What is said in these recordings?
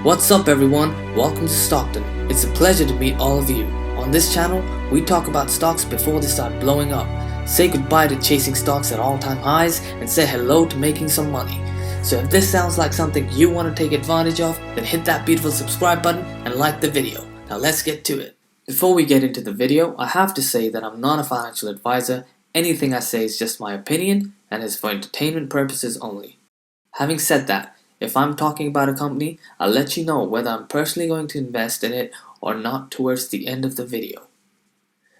What's up everyone, welcome to Stockton. It's a pleasure to meet all of you. On this channel, we talk about stocks before they start blowing up, say goodbye to chasing stocks at all-time highs, and say hello to making some money. So if this sounds like something you want to take advantage of, then hit that beautiful subscribe button and like the video. Now let's get to it. Before we get into the video, I have to say that I'm not a financial advisor. Anything I say is just my opinion and is for entertainment purposes only. Having said that, if I'm talking about a company, I'll let you know whether I'm personally going to invest in it or not towards the end of the video.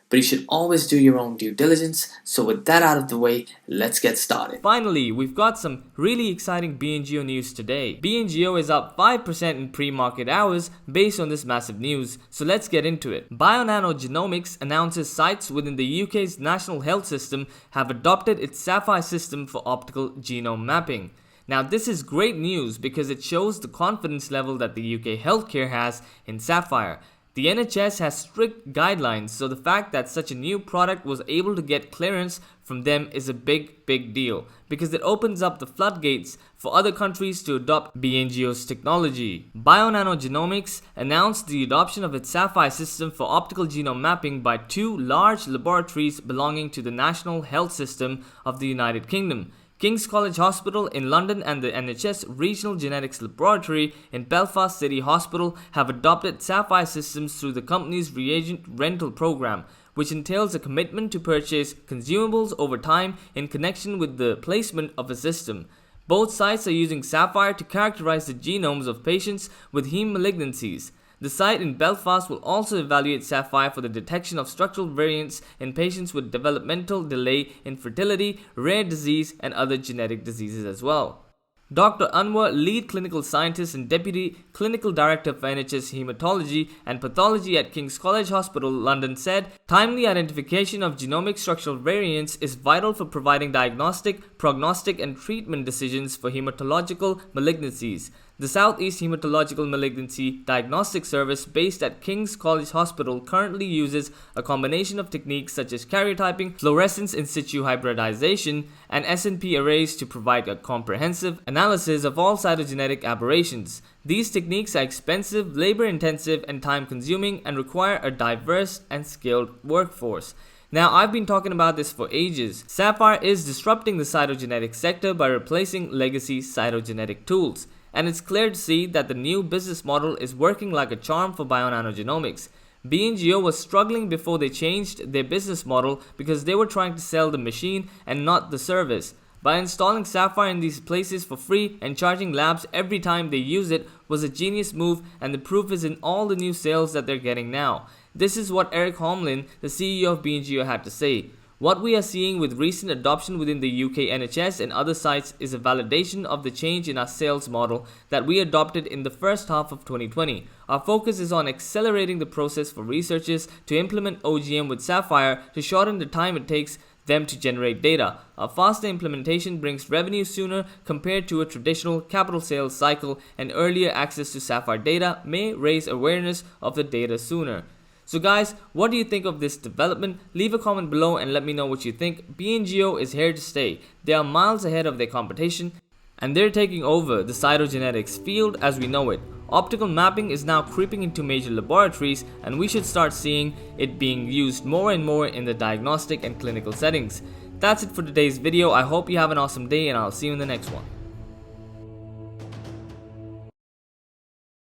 But you should always do your own due diligence, so with that out of the way, let's get started. Finally, we've got some really exciting BNGO news today. BNGO is up 5% in pre-market hours based on this massive news, so let's get into it. Genomics announces sites within the UK's National Health System have adopted its Sapphire system for optical genome mapping. Now this is great news because it shows the confidence level that the UK healthcare has in Sapphire. The NHS has strict guidelines, so the fact that such a new product was able to get clearance from them is a big deal because it opens up the floodgates for other countries to adopt BNGO's technology. Genomics announced the adoption of its Sapphire system for optical genome mapping by two large laboratories belonging to the National Health System of the United Kingdom. King's College Hospital in London and the NHS Regional Genetics Laboratory in Belfast City Hospital have adopted Sapphire systems through the company's reagent rental program, which entails a commitment to purchase consumables over time in connection with the placement of a system. Both sites are using Sapphire to characterize the genomes of patients with heme malignancies. The site in Belfast will also evaluate Sapphire for the detection of structural variants in patients with developmental delay in fertility, rare disease, and other genetic diseases as well. Dr. Anwar, lead clinical scientist and deputy clinical director for NHS Hematology and Pathology at King's College Hospital, London said, "Timely identification of genomic structural variants is vital for providing diagnostic, prognostic, and treatment decisions for hematological malignancies. The South East Hematological Malignancy Diagnostic Service based at King's College Hospital currently uses a combination of techniques such as karyotyping, fluorescence in situ hybridization, and SNP arrays to provide a comprehensive analysis of all cytogenetic aberrations. These techniques are expensive, labor-intensive, and time-consuming and require a diverse and skilled workforce." Now, I've been talking about this for ages. Sapphire is disrupting the cytogenetic sector by replacing legacy cytogenetic tools. And it's clear to see that the new business model is working like a charm for Genomics. BNGO was struggling before they changed their business model because they were trying to sell the machine and not the service. By installing Sapphire in these places for free and charging labs every time they use it was a genius move, and the proof is in all the new sales that they're getting now. This is what Eric Homlin, the CEO of BNGO, had to say. "What we are seeing with recent adoption within the UK NHS and other sites is a validation of the change in our sales model that we adopted in the first half of 2020. Our focus is on accelerating the process for researchers to implement OGM with Sapphire to shorten the time it takes them to generate data. A faster implementation brings revenue sooner compared to a traditional capital sales cycle, and earlier access to Sapphire data may raise awareness of the data sooner." So guys, what do you think of this development? Leave a comment below and let me know what you think. BNGO is here to stay. They are miles ahead of their competition and they're taking over the cytogenetics field as we know it. Optical mapping is now creeping into major laboratories, and we should start seeing it being used more and more in the diagnostic and clinical settings. That's it for today's video. I hope you have an awesome day, and I'll see you in the next one.